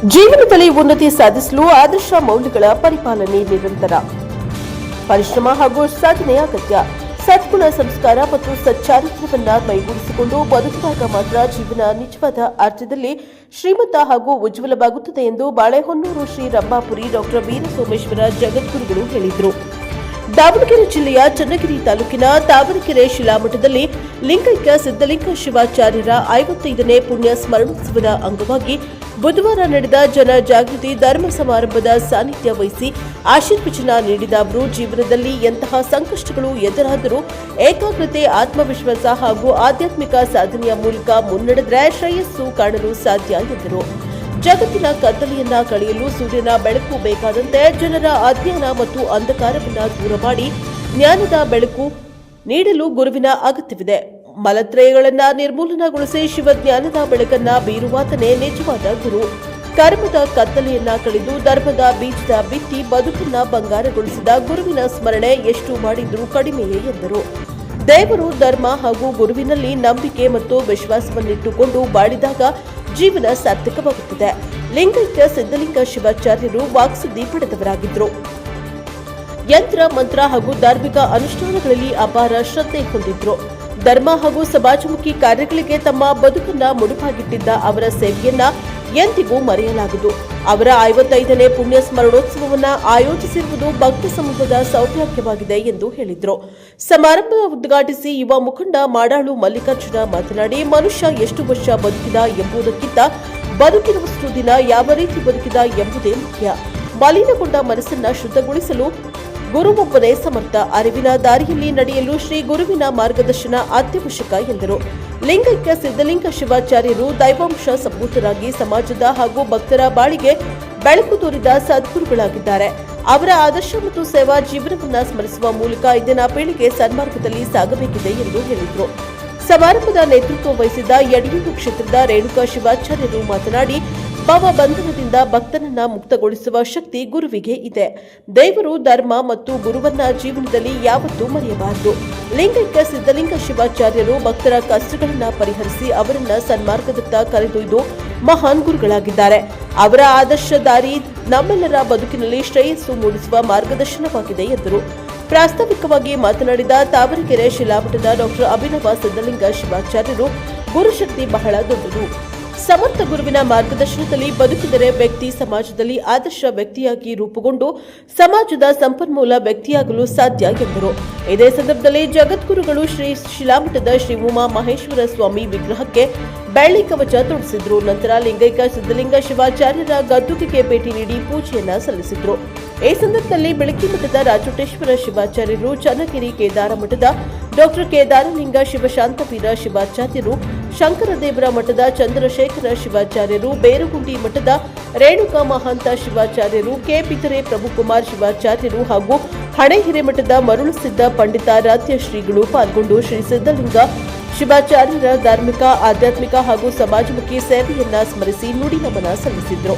ಜೀವನದಲ್ಲಿ ಉನ್ನತಿ ಸಾಧಿಸಲು ಆದರ್ಶ ಮೌಲ್ಯಗಳ ಪರಿಪಾಲನೆ ನಿರಂತರ ಪರಿಶ್ರಮ ಹಾಗೂ ಸಾಧನೆ ಅಗತ್ಯ. ಸದ್ಗುಣ ಸಂಸ್ಕಾರ ಮತ್ತು ಸಚ್ಚಾರಿತ್ರವನ್ನ ಮೈಗೂಡಿಸಿಕೊಂಡು ಬದುಕಿದಾಗ ಮಾತ್ರ ಜೀವನ ನಿಜವಾದ ಅರ್ಥದಲ್ಲಿ ಶ್ರೀಮಂತ ಹಾಗೂ ಉಜ್ವಲವಾಗುತ್ತದೆ ಎಂದು ಬಾಳೆಹೊನ್ನೂರು ಶ್ರೀ ರಂಭಾಪುರಿ ಡಾಕ್ಟರ್ ವೀರಸೋಮೇಶ್ವರ ಜಗದ್ಗುರುಗಳು ಹೇಳಿದರು. ದಾವಣಗೆರೆ ಜಿಲ್ಲೆಯ ಚನ್ನಗಿರಿ ತಾಲೂಕಿನ ತಾವರೆಕೆರೆ ಶಿಲಾಮಠದಲ್ಲಿ ಲಿಂಗೈಕ್ಯ ಸಿದ್ದಲಿಂಗ ಶಿವಾಚಾರ್ಯರ 55ನೇ ಪುಣ್ಯ ಸ್ಮರಣೋತ್ಸವದ ಅಂಗವಾಗಿ ಬುಧವಾರ ನಡೆದ ಜನ ಜಾಗೃತಿ ಧರ್ಮ ಸಮಾರಂಭದ ಸಾನ್ನಿಧ್ಯ ವಹಿಸಿ ಆಶೀರ್ವಚನ ನೀಡಿದ ಅವರು ಜೀವನದಲ್ಲಿ ಎಂತಹ ಸಂಕಷ್ಟಗಳು ಎದುರಾದರೂ ಏಕಾಗ್ರತೆ, ಆತ್ಮವಿಶ್ವಾಸ ಹಾಗೂ ಆಧ್ಯಾತ್ಮಿಕ ಸಾಧನೆಯ ಮೂಲಕ ಮುನ್ನಡೆದರೆ ಶ್ರೇಯಸ್ಸು ಕಾಣಲು ಸಾಧ್ಯ ಎಂದರು. ಜಗತ್ತಿನ ಕತ್ತಲೆಯನ್ನ ಕಳೆಯಲು ಸೂರ್ಯನ ಬೆಳಕು ಬೇಕಾದಂತೆ ಜನರ ಅಜ್ಞಾನ ಮತ್ತು ಅಂಧಕಾರವನ್ನು ದೂರ ಮಾಡಿ ಜ್ಞಾನದ ಬೆಳಕು ನೀಡಲು ಗುರುವಿನ ಅಗತ್ಯವಿದೆ. ಮಲತ್ರಯಗಳನ್ನು ನಿರ್ಮೂಲನಗೊಳಿಸಿ ಶಿವಜ್ಞಾನದ ಬೆಳಕನ್ನ ಬೀರುವಾತನೇ ನಿಜವಾದ ಗುರು. ಕರ್ಮದ ಕತ್ತಲೆಯನ್ನ ಕಳೆದು ಧರ್ಮದ ಬೀಜದ ಬಿತ್ತಿ ಬದುಕನ್ನ ಬಂಗಾರಗೊಳಿಸಿದ ಗುರುವಿನ ಸ್ಮರಣೆ ಎಷ್ಟು ಮಾಡಿದ್ರೂ ಕಡಿಮೆಯೇ ಎಂದರು. ದೇವರು, ಧರ್ಮ ಹಾಗೂ ಗುರುವಿನಲ್ಲಿ ನಂಬಿಕೆ ಮತ್ತು ವಿಶ್ವಾಸವನ್ನಿಟ್ಟುಕೊಂಡು ಬಾಳಿದಾಗ ಜೀವನ ಸಾರ್ಥಕವಾಗುತ್ತದೆ. ಲಿಂಗೈಕ್ಯ ಸಿದ್ದಲಿಂಗ ಶಿವಾಚಾರ್ಯರು ವಾಕ್ಸಿದ್ಧಿ ಪಡೆದವರಾಗಿದ್ದರು. ಯಂತ್ರ, ಮಂತ್ರ ಹಾಗೂ ಧಾರ್ಮಿಕ ಅನುಷ್ಠಾನಗಳಲ್ಲಿ ಅಪಾರ ಶ್ರದ್ಧೆ ಹೊಂದಿದ್ರು. ಧರ್ಮ ಹಾಗೂ ಸಮಾಜಮುಖಿ ಕಾರ್ಯಗಳಿಗೆ ತಮ್ಮ ಬದುಕನ್ನ ಮುಡುಪಾಗಿಟ್ಟಿದ್ದ ಅವರ ಸೇವೆಯನ್ನ ಎಂದಿಗೂ ಮರೆಯಲಾಗದು. ಅವರ 55ನೇ ಪುಣ್ಯ ಸ್ಮರಣೋತ್ಸವವನ್ನು ಆಯೋಜಿಸಿರುವುದು ಭಕ್ತ ಸಮೂಹದ ಸೌಭಾಗ್ಯವಾಗಿದೆ ಎಂದು ಹೇಳಿದರು. ಸಮಾರಂಭ ಉದ್ಘಾಟಿಸಿ ಯುವ ಮುಖಂಡ ಮಾಡಾಳು ಮಲ್ಲಿಕಾರ್ಜುನ ಮಾತನಾಡಿ, ಮನುಷ್ಯ ಎಷ್ಟು ವರ್ಷ ಬದುಕಿದ ಎಂಬುದಕ್ಕಿಂತ ಬದುಕಿರುವಷ್ಟು ದಿನ ಯಾವ ರೀತಿ ಬದುಕಿದ ಎಂಬುದೇ ಮುಖ್ಯ. ಮಲಿನಗೊಂಡ ಮನಸ್ಸನ್ನ ಶುದ್ಧಗೊಳಿಸಲು ಗುರುವೊಬ್ಬನೇ ಸಮರ್ಥ. ಅರಿವಿನ ದಾರಿಯಲ್ಲಿ ನಡೆಯಲು ಶ್ರೀ ಗುರುವಿನ ಮಾರ್ಗದರ್ಶನ ಅತ್ಯವಶ್ಯಕ ಎಂದರು. ಲಿಂಗೈಕ್ಯ ಸಿದ್ದಲಿಂಗ ಶಿವಾಚಾರ್ಯರು ದೈವಾಂಶ ಸಂಭೂತರಾಗಿ ಸಮಾಜದ ಹಾಗೂ ಭಕ್ತರ ಬಾಳಿಗೆ ಬೆಳಕು ತೋರಿದ ಸದ್ಗುರುಗಳಾಗಿದ್ದಾರೆ. ಅವರ ಆದರ್ಶ ಮತ್ತು ಸೇವಾ ಜೀವನವನ್ನ ಸ್ಮರಿಸುವ ಮೂಲಕ ಇಂದಿನ ಪೀಳಿಗೆ ಸನ್ಮಾರ್ಗದಲ್ಲಿ ಸಾಗಬೇಕಿದೆ ಎಂದು ಹೇಳಿದರು. ಸಮಾರಂಭದ ನೇತೃತ್ವ ವಹಿಸಿದ್ದ ಯಡಿಯೂರು ಕ್ಷೇತ್ರದ ರೇಣುಕಾ ಶಿವಾಚಾರ್ಯರು ಮಾತನಾಡಿ, ಭಾವಬಂಧನದಿಂದ ಭಕ್ತನನ್ನ ಮುಕ್ತಗೊಳಿಸುವ ಶಕ್ತಿ ಗುರುವಿಗೆ ಇದೆ. ದೇವರು, ಧರ್ಮ ಮತ್ತು ಗುರುವನ್ನ ಜೀವನದಲ್ಲಿ ಯಾವತ್ತೂ ಮರೆಯಬಾರದು. ಲಿಂಗೈಕ್ಯ ಸಿದ್ದಲಿಂಗ ಶಿವಾಚಾರ್ಯರು ಭಕ್ತರ ಕಷ್ಟಗಳನ್ನ ಪರಿಹರಿಸಿ ಅವರನ್ನ ಸನ್ಮಾರ್ಗದತ್ತ ಕರೆದೊಯ್ದು ಮಹಾನ್ ಗುರುಗಳಾಗಿದ್ದಾರೆ. ಅವರ ಆದರ್ಶ ದಾರಿ ನಮ್ಮೆಲ್ಲರ ಬದುಕಿನಲ್ಲಿ ಶ್ರೇಯಸ್ಸು ಮೂಡಿಸುವ ಮಾರ್ಗದರ್ಶನವಾಗಿದೆ ಎಂದರು. ಪ್ರಾಸ್ತಾವಿಕವಾಗಿ ಮಾತನಾಡಿದ ತಾವರೆಕೆರೆ ಶಿಲಾಮಠದ ಡಾಕ್ಟರ್ ಅಭಿನವ ಸಿದ್ದಲಿಂಗ ಶಿವಾಚಾರ್ಯರು, ಗುರುಶಕ್ತಿ ಬಹಳ ದೊಡ್ಡದು. ಸಮರ್ಥ ಗುರುವಿನ ಮಾರ್ಗದರ್ಶನದಲ್ಲಿ ಬದುಕಿದರೆ ವ್ಯಕ್ತಿ ಸಮಾಜದಲ್ಲಿ ಆದರ್ಶ ವ್ಯಕ್ತಿಯಾಗಿ ರೂಪುಗೊಂಡು ಸಮಾಜದ ಸಂಪನ್ಮೂಲ ವ್ಯಕ್ತಿಯಾಗಲು ಸಾಧ್ಯ ಎಂದರು. ಇದೇ ಸಂದರ್ಭದಲ್ಲಿ ಜಗದ್ಗುರುಗಳು ಶ್ರೀ ಶಿಲಾಮಠದ ಶ್ರೀ ಉಮಾ ಮಹೇಶ್ವರ ಸ್ವಾಮಿ ವಿಗ್ರಹಕ್ಕೆ ಬೆಳ್ಳಿ ಕವಚ ತೊಡಿಸಿದ್ರು. ನಂತರ ಲಿಂಗೈಕ್ಯ ಸಿದ್ದಲಿಂಗ ಶಿವಾಚಾರ್ಯರ ಗದ್ದುಗೆಗೆ ಭೇಟಿ ನೀಡಿ ಪೂಜೆಯನ್ನ ಸಲ್ಲಿಸಿದ್ರು. ಈ ಸಂದರ್ಭದಲ್ಲಿ ಬೆಳಕಿಮಠದ ರಾಜೋಟೇಶ್ವರ ಶಿವಾಚಾರ್ಯರು, ಚನ್ನಗಿರಿ ಕೇದಾರ ಮಠದ ಡಾಕ್ಟರ್ ಕೇದಾರಲಿಂಗ ಶಿವಶಾಂತವೀರ ಶಿವಾಚಾರ್ಯರು, ಶಂಕರದೇವರ ಮಠದ ಚಂದ್ರಶೇಖರ ಶಿವಾಚಾರ್ಯರು, ಬೇರುಗುಂಡಿ ಮಠದ ರೇಣುಕಾ ಮಹಾಂತ ಶಿವಾಚಾರ್ಯರು, ಕೆಪಿತರೆ ಪ್ರಭುಕುಮಾರ್ ಶಿವಾಚಾರ್ಯರು ಹಾಗೂ ಹಣೆಹಿರೇಮಠದ ಮರುಳಸಿದ್ದ ಪಂಡಿತಾರಾಧ್ಯ ಶ್ರೀಗಳು ಪಾಲ್ಗೊಂಡು ಶ್ರೀ ಸಿದ್ದಲಿಂಗ ಶಿವಾಚಾರ್ಯರ ಧಾರ್ಮಿಕ, ಆಧ್ಯಾತ್ಮಿಕ ಹಾಗೂ ಸಮಾಜಮುಖಿ ಸೇವೆಯನ್ನ ಸ್ಮರಿಸಿ ನುಡಿ ನಮನ ಸಲ್ಲಿಸಿದರು.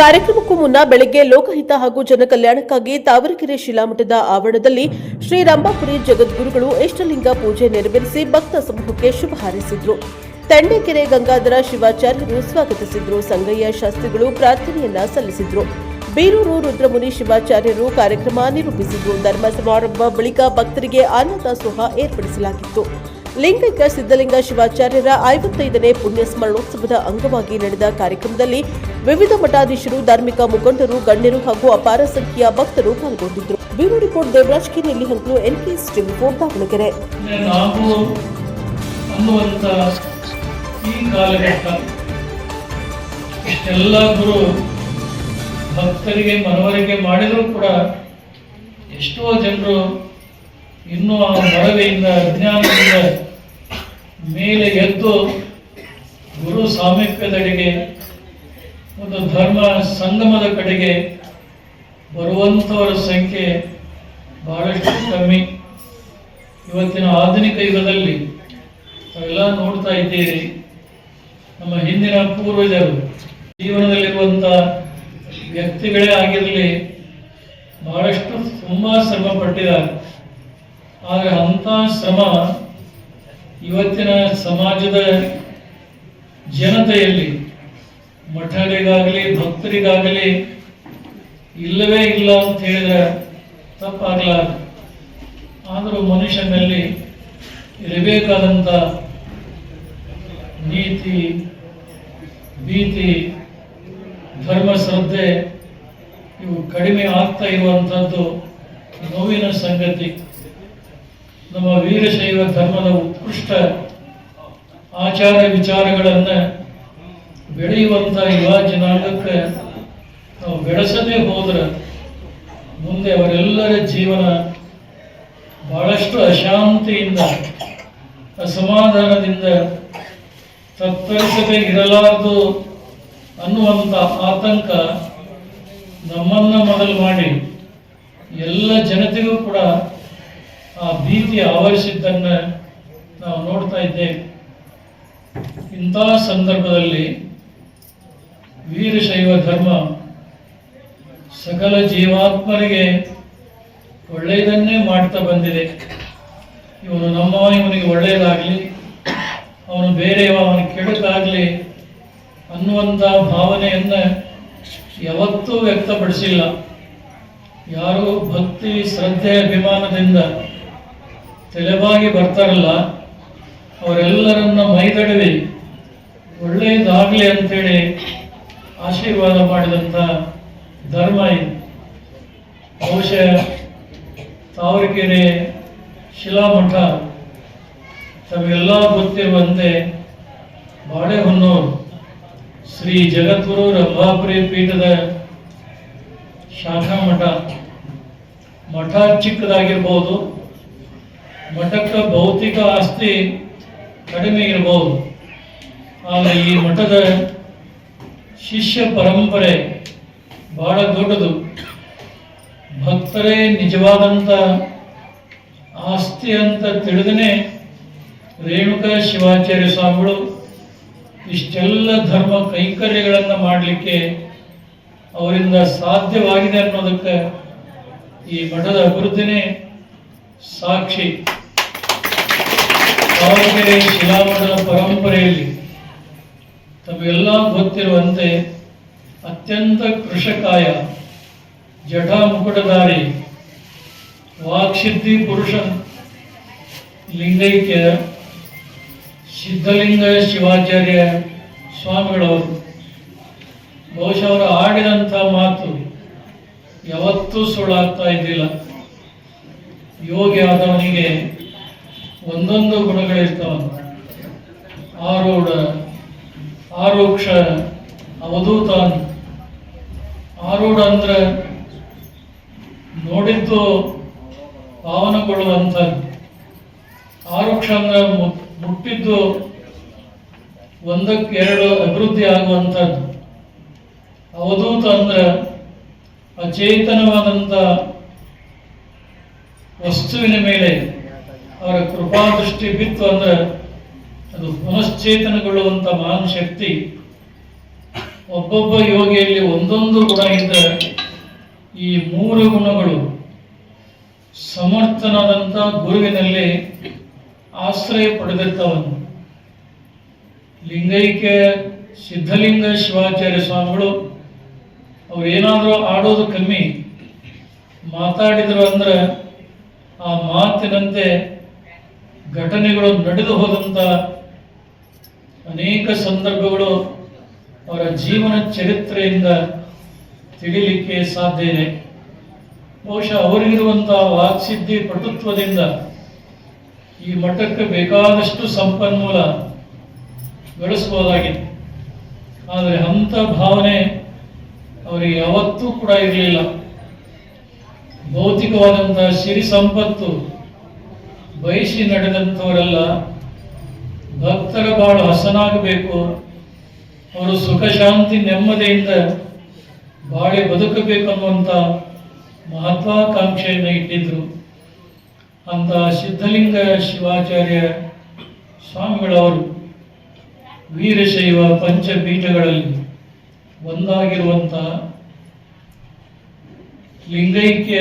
ಕಾರ್ಯಕ್ರಮಕ್ಕೂ ಮುನ್ನ ಬೆಳಗ್ಗೆ ಲೋಕಹಿತ ಹಾಗೂ ಜನಕಲ್ಯಾಣಕ್ಕಾಗಿ ತಾವರೆಕೆರೆ ಶಿಲಾಮಠದ ಆವರಣದಲ್ಲಿ ಶ್ರೀ ರಂಭಾಪುರಿ ಜಗದ್ಗುರುಗಳು ಇಷ್ಟಲಿಂಗ ಪೂಜೆ ನೆರವೇರಿಸಿ ಭಕ್ತ ಸಮೂಹಕ್ಕೆ ಶುಭ ಹಾರೈಸಿದ್ರು. ತಂಡೆಕೆರೆ ಗಂಗಾಧರ ಶಿವಾಚಾರ್ಯರು ಸ್ವಾಗತಿಸಿದ್ರು. ಸಂಗಯ್ಯ ಶಾಸ್ತ್ರಿಗಳು ಪ್ರಾರ್ಥನೆಯನ್ನ ಸಲ್ಲಿಸಿದ್ರು. ಬೀರೂರು ರುದ್ರಮುನಿ ಶಿವಾಚಾರ್ಯರು ಕಾರ್ಯಕ್ರಮ ನಿರೂಪಿಸಿದ್ರು. ಧರ್ಮ ಸಮಾರಂಭ ಬಳಿಕ ಭಕ್ತರಿಗೆ ಅನ್ನದಾಸೋಹ ಏರ್ಪಡಿಸಲಾಗಿತ್ತು. ಲಿಂಗೈಕ್ಯ ಸಿದ್ದಲಿಂಗ ಶಿವಾಚಾರ್ಯರ 55ನೇ ಪುಣ್ಯ ಸ್ಮರಣೋತ್ಸವದ ಅಂಗವಾಗಿ ನಡೆದ ಕಾರ್ಯಕ್ರಮದಲ್ಲಿ ವಿವಿಧ ಮಠಾಧೀಶರು, ಧಾರ್ಮಿಕ ಮುಖಂಡರು, ಗಣ್ಯರು ಹಾಗೂ ಅಪಾರ ಸಂಖ್ಯೆಯ ಭಕ್ತರು ಪಾಲ್ಗೊಂಡಿದ್ದರು. ಬ್ಯೂರೋ ರಿಪೋರ್ಟ್ ದೇವರಾಜ್ ಕೆ ನೆಲ್ಲಿ ಹಂಕಲು, NKS ಟಿವಿ 4 ದಾವಣಗೆರೆ. ಎಲ್ಲ ಗುರು ಭಕ್ತರಿಗೆ ಮನವರಿಕೆ ಮಾಡಿದರೂ ಕೂಡ ಎಷ್ಟೋ ಜನರು ಇನ್ನೂ ಆ ಮರವೆಯಿಂದ ಅಜ್ಞಾನದಿಂದ ಮೇಲೆ ಎದ್ದು ಗುರು ಸಾಮೀಪ್ಯದೆಡೆಗೆ ಒಂದು ಧರ್ಮ ಸಂಗಮದ ಕಡೆಗೆ ಬರುವಂಥವರ ಸಂಖ್ಯೆ ಬಹಳಷ್ಟು ಕಮ್ಮಿ. ಇವತ್ತಿನ ಆಧುನಿಕ ಯುಗದಲ್ಲಿ ತಾವೆಲ್ಲ ನೋಡ್ತಾ ಇದ್ದೀರಿ, ನಮ್ಮ ಹಿಂದಿನ ಪೂರ್ವಜರು ಜೀವನದಲ್ಲಿರುವಂಥ ವ್ಯಕ್ತಿಗಳೇ ಆಗಿರಲಿ ಬಹಳಷ್ಟು ತುಂಬ ಶ್ರಮ ಪಟ್ಟಿದ್ದಾರೆ. ಆದರೆ ಅಂಥ ಶ್ರಮ ಇವತ್ತಿನ ಸಮಾಜದ ಜನತೆಯಲ್ಲಿ ಮಠರಿಗಾಗಲಿ ಭಕ್ತರಿಗಾಗಲಿ ಇಲ್ಲವೇ ಇಲ್ಲ ಅಂತ ಹೇಳಿದ್ರೆ ತಪ್ಪಾಗಲಾರದು. ಆದರೂ ಮನುಷ್ಯನಲ್ಲಿ ಇರಬೇಕಾದಂಥ ನೀತಿ, ಭೀತಿ, ಧರ್ಮ ಶ್ರದ್ಧೆ ಇವು ಕಡಿಮೆ ಆಗ್ತಾ ಇರುವಂಥದ್ದು ನೋವಿನ ಸಂಗತಿ. ನಮ್ಮ ವೀರಶೈವ ಧರ್ಮದ ಉತ್ಕೃಷ್ಟ ಆಚಾರ ವಿಚಾರಗಳನ್ನು ಬೆಳೆಯುವಂಥ ಯುವ ಜನಾಂಗಕ್ಕೆ ನಾವು ಬೆಳೆಸದೇ ಹೋದ್ರೆ ಮುಂದೆ ಅವರೆಲ್ಲರ ಜೀವನ ಬಹಳಷ್ಟು ಅಶಾಂತಿಯಿಂದ, ಅಸಮಾಧಾನದಿಂದ ತತ್ತರಿಸದೆ ಇರಲಾರದು ಅನ್ನುವಂಥ ಆತಂಕ ನಮ್ಮನ್ನು ಮೊದಲು ಮಾಡಿ ಎಲ್ಲ ಜನತೆಗೂ ಕೂಡ ಆ ಭೀತಿ ಆವರಿಸಿದ್ದನ್ನು ನಾವು ನೋಡ್ತಾ ಇದ್ದೇವೆ. ಇಂಥ ಸಂದರ್ಭದಲ್ಲಿ ವೀರಶೈವ ಧರ್ಮ ಸಕಲ ಜೀವಾತ್ಮರಿಗೆ ಒಳ್ಳೆಯದನ್ನೇ ಮಾಡ್ತಾ ಬಂದಿದೆ. ಇವನು ನಮ್ಮವ, ಇವನಿಗೆ ಒಳ್ಳೆಯದಾಗಲಿ, ಅವನು ಬೇರೆಯವ, ಅವನಿಗೆ ಕೆಡುಕಾಗಲಿ ಅನ್ನುವಂಥ ಭಾವನೆಯನ್ನು ಯಾವತ್ತೂ ವ್ಯಕ್ತಪಡಿಸಿಲ್ಲ. ಯಾರು ಭಕ್ತಿ, ಶ್ರದ್ಧೆ, ಅಭಿಮಾನದಿಂದ ತಲೆಬಾಗಿ ಬರ್ತಾರಲ್ಲ ಅವರೆಲ್ಲರನ್ನ ಮೈದಡವಿ ಒಳ್ಳೆಯದಾಗಲಿ ಅಂತೇಳಿ ಆಶೀರ್ವಾದ ಮಾಡಿದಂಥ ಧರ್ಮ ಇದು. ಬಹುಶಃ ತಾವರೆಕೆರೆ ಶಿಲಾಮಠ ತಮಗೆಲ್ಲ ಗೊತ್ತಿರುವಂತೆ ಬಾಳೆಹೊನ್ನೂರು ಶ್ರೀ ಜಗದ್ಗುರು ರಂಭಾಪುರಿ ಪೀಠದ ಶಾಖಾ ಮಠ. ಮಠ ಚಿಕ್ಕದಾಗಿರ್ಬೋದು, ಮಠಕ್ಕೆ ಭೌತಿಕ ಆಸ್ತಿ ಕಡಿಮೆ ಇರಬಹುದು, ಆದರೆ ಈ ಮಠದ ಶಿಷ್ಯ ಪರಂಪರೆ ಬಹಳ ದೊಡ್ಡದು. ಭಕ್ತರೇ ನಿಜವಾದಂಥ ಆಸ್ತಿ ಅಂತ ತಿಳಿದನೇ ರೇಣುಕಾ ಶಿವಾಚಾರ್ಯ ಸ್ವಾಮಿಗಳು ಇಷ್ಟೆಲ್ಲ ಧರ್ಮ ಕೈಂಕರ್ಯಗಳನ್ನು ಮಾಡಲಿಕ್ಕೆ ಅವರಿಂದ ಸಾಧ್ಯವಾಗಿದೆ ಅನ್ನೋದಕ್ಕೆ ಈ ಮಠದ ಅಭಿವೃದ್ಧಿನೇ ಸಾಕ್ಷಿ. ತಾವರೆಕೆರೆ ಶಿಲಾಮಠದ ಪರಂಪರೆಯಲ್ಲಿ ತಮಗೆಲ್ಲ ಗೊತ್ತಿರುವಂತೆ ಅತ್ಯಂತ ಕೃಷಕಾಯ, ಜಟಾ ಮುಕುಟಧಾರಿ, ವಾಕ್ಸಿದ್ಧಿ ಪುರುಷ ಲಿಂಗೈಕ್ಯ ಸಿದ್ಧಲಿಂಗ ಶಿವಾಚಾರ್ಯ ಸ್ವಾಮಿಗಳವರು. ಬಹುಶಃ ಅವರು ಆಡಿದಂಥ ಮಾತು ಯಾವತ್ತೂ ಸುಳ್ಳಾಗ್ತಾ ಇದ್ದಿಲ್ಲ. ಯೋಗಿ ಆದವನಿಗೆ ಒಂದೊಂದು ಗುಣಗಳಿರ್ತಾವಂತ. ಆರೂಢ, ಆರೂಕ್ಷ, ಅವಧೂತ. ಆರೂಢ ಅಂದ್ರೆ ನೋಡಿದ್ದು ಪಾವನಗೊಳ್ಳುವಂಥದ್ದು. ಆರೂಕ್ಷ ಅಂದ್ರೆ ಮುಟ್ಟಿದ್ದು ಒಂದಕ್ಕೆ ಎರಡು ಅಭಿವೃದ್ಧಿ ಆಗುವಂಥದ್ದು. ಅವಧೂತ ಅಂದ್ರೆ ಅಚೇತನವಾದಂಥ ವಸ್ತುವಿನ ಮೇಲೆ ಅವರ ಕೃಪಾದೃಷ್ಟಿ ಬಿತ್ತು ಅಂದ್ರೆ ಅದು ಪುನಶ್ಚೇತನಗೊಳ್ಳುವಂಥ ಮಹಾನ್ ಶಕ್ತಿ. ಒಬ್ಬೊಬ್ಬ ಯೋಗಿಯಲ್ಲಿ ಒಂದೊಂದು ಗುಣ ಇದ್ದರೆ ಈ ಮೂರು ಗುಣಗಳು ಸಮರ್ಥನಾದಂಥ ಗುರುವಿನಲ್ಲಿ ಆಶ್ರಯ ಪಡೆದಿರ್ತಾವನ್ನು. ಲಿಂಗೈಕ್ಯ ಸಿದ್ಧಲಿಂಗ ಶಿವಾಚಾರ್ಯ ಸ್ವಾಮಿಗಳು ಅವ್ರು ಏನಾದರೂ ಆಡೋದು ಕಮ್ಮಿ, ಮಾತಾಡಿದ್ರು ಅಂದ್ರೆ ಆ ಮಾತಿನಂತೆ ಘಟನೆಗಳು ನಡೆದು ಹೋದಂಥ ಅನೇಕ ಸಂದರ್ಭಗಳು ಅವರ ಜೀವನ ಚರಿತ್ರೆಯಿಂದ ತಿಳಿಲಿಕ್ಕೆ ಸಾಧ್ಯ ಇದೆ. ಬಹುಶಃ ಅವರಿಗಿರುವಂಥ ವಾಕ್ಸಿದ್ಧಿ ಪಟುತ್ವದಿಂದ ಈ ಮಠಕ್ಕೆ ಬೇಕಾದಷ್ಟು ಸಂಪನ್ಮೂಲ ಗಳಿಸ್ಬೋದಾಗಿತ್ತು. ಆದರೆ ಅಂಥ ಭಾವನೆ ಅವರಿಗೆ ಯಾವತ್ತೂ ಕೂಡ ಇರಲಿಲ್ಲ. ಭೌತಿಕವಾದಂಥ ಸಿರಿ ಸಂಪತ್ತು ಬಯಸಿ ನಡೆದಂಥವರೆಲ್ಲ ಭಕ್ತರ ಬಾಳು ಹಸನಾಗಬೇಕು, ಅವರು ಸುಖ ಶಾಂತಿ ನೆಮ್ಮದಿಯಿಂದ ಬಾಳೆ ಬದುಕಬೇಕು ಅನ್ನುವಂಥ ಮಹತ್ವಾಕಾಂಕ್ಷೆಯನ್ನು ಇಟ್ಟಿದ್ರು. ಅಂತ ಸಿದ್ಧಲಿಂಗ ಶಿವಾಚಾರ್ಯ ಸ್ವಾಮಿಗಳವರು ವೀರಶೈವ ಪಂಚಪೀಠಗಳಲ್ಲಿ ಒಂದಾಗಿರುವಂಥ ಲಿಂಗೈಕ್ಯ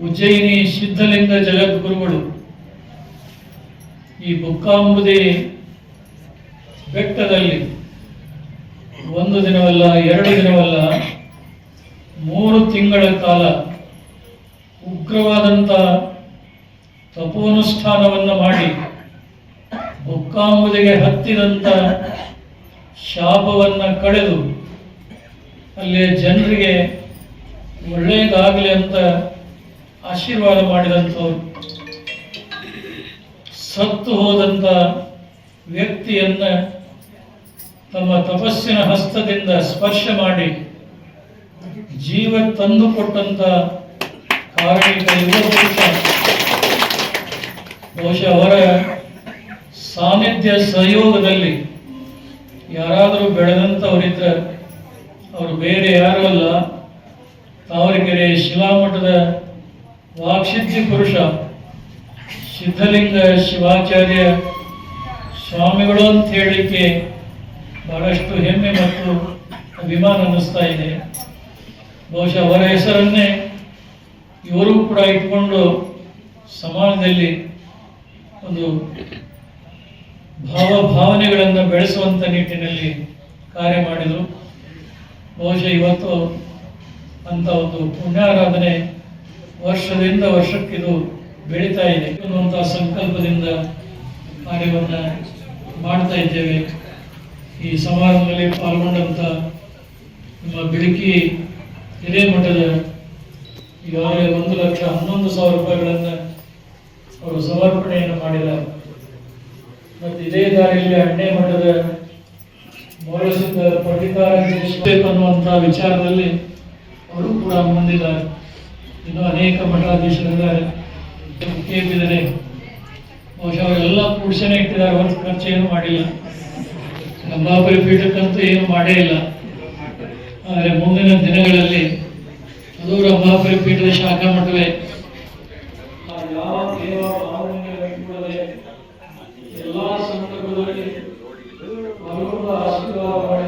ಉಜ್ಜಯಿನಿ ಸಿದ್ಧಲಿಂಗ ಜಗದ್ಗುರುಗಳು ಈ ಬುಕ್ಕಾಂಬುದಿ ಬೆಟ್ಟದಲ್ಲಿ ಒಂದು ದಿನವಲ್ಲ, 2 ದಿನವಲ್ಲ, 3 ತಿಂಗಳ ಕಾಲ ಉಗ್ರವಾದಂಥ ತಪೋನುಷ್ಠಾನವನ್ನು ಮಾಡಿ ಬುಕ್ಕಾಂಬುದಿಗೆ ಹತ್ತಿದಂಥ ಶಾಪವನ್ನು ಕಳೆದು ಅಲ್ಲಿಯ ಜನರಿಗೆ ಒಳ್ಳೆಯದಾಗಲಿ ಅಂತ ಆಶೀರ್ವಾದ ಮಾಡಿದಂಥವ್ರು. ಸತ್ತು ಹೋದಂಥ ವ್ಯಕ್ತಿಯನ್ನು ತಮ್ಮ ತಪಸ್ಸಿನ ಹಸ್ತದಿಂದ ಸ್ಪರ್ಶ ಮಾಡಿ ಜೀವ ತಂದುಕೊಟ್ಟಂಥ ಕಾರಣಿಕ ಯುವ ಪುರುಷ. ಬಹುಶಃ ಅವರ ಸಾನ್ನಿಧ್ಯ ಸಹಯೋಗದಲ್ಲಿ ಯಾರಾದರೂ ಬೆಳೆದಂಥವರಿದ್ದರೆ ಅವರು ಬೇರೆ ಯಾರೂ ಅಲ್ಲ, ತಾವರೆಕೆರೆ ಶಿಲಾಮಠದ ವಾಕ್ಸಿದ್ಧಿ ಪುರುಷ ಸಿದ್ಧಲಿಂಗ ಶಿವಾಚಾರ್ಯ ಸ್ವಾಮಿಗಳು ಅಂತ ಹೇಳಲಿಕ್ಕೆ ಬಹಳಷ್ಟು ಹೆಮ್ಮೆ ಮತ್ತು ಅಭಿಮಾನ ಅನ್ನಿಸ್ತಾ ಇದೆ. ಬಹುಶಃ ಅವರ ಹೆಸರನ್ನೇ ಇವರು ಕೂಡ ಇಟ್ಕೊಂಡು ಸಮಾಜದಲ್ಲಿ ಒಂದು ಭಾವನೆಗಳನ್ನು ಬೆಳೆಸುವಂಥ ನಿಟ್ಟಿನಲ್ಲಿ ಕಾರ್ಯ ಮಾಡಿದರು. ಬಹುಶಃ ಇವತ್ತು ಅಂತ ಒಂದು ಪುಣ್ಯಾರಾಧನೆ ವರ್ಷದಿಂದ ವರ್ಷಕ್ಕಿದು ಬೆಳೀತಾ ಇದೆ ಅನ್ನುವಂಥ ಸಂಕಲ್ಪದಿಂದ ಕಾರ್ಯವನ್ನು ಮಾಡ್ತಾ ಇದ್ದೇವೆ. ಈ ಸಮಾರಂಭದಲ್ಲಿ ಪಾಲ್ಗೊಂಡಂಥ ನಮ್ಮ ಬಿಳಕಿ ಹಿರೇಮಠದ ಈಗಾಗಲೇ 1,11,000 ರೂಪಾಯಿಗಳನ್ನು ಅವರು ಸಮರ್ಪಣೆಯನ್ನು ಮಾಡಿದ್ದಾರೆ. ಮತ್ತು ಇದೇ ದಾರಿಯಲ್ಲಿ ಅಣ್ಣೆ ಮಠದ ಮೌಲಸಿದ್ಧ ಪಂಡಿತಾರಾಧ್ಯಕ್ಷ ಅನ್ನುವಂಥ ವಿಚಾರದಲ್ಲಿ ಅವರು ಕೂಡ ಮುಂದಿದ್ದಾರೆ. ಇನ್ನೂ ಅನೇಕ ಮಠಾಧೀಶರಿದ್ದಾರೆ. ಕೇಳಿದರೆ ಬಹುಶಃ ಅವರೆಲ್ಲ ಕೂಡ್ಸನೆ ಇಟ್ಟಿದ್ದಾರೆ, ಹೊರತು ಖರ್ಚೇನು ಮಾಡಿಲ್ಲ. ರಂಭಾಪುರಿ ಪೀಠಕ್ಕಂತೂ ಏನು ಮಾಡೇ ಇಲ್ಲ. ಆದರೆ ಮುಂದಿನ ದಿನಗಳಲ್ಲಿ ಅದು ರಂಭಾಪುರಿ ಪೀಠದ ಶಾಖಾ ಮಠವೇ. ಎಲ್ಲ ಸಂದರ್ಭದಲ್ಲಿ ಆಶೀರ್ವಾದ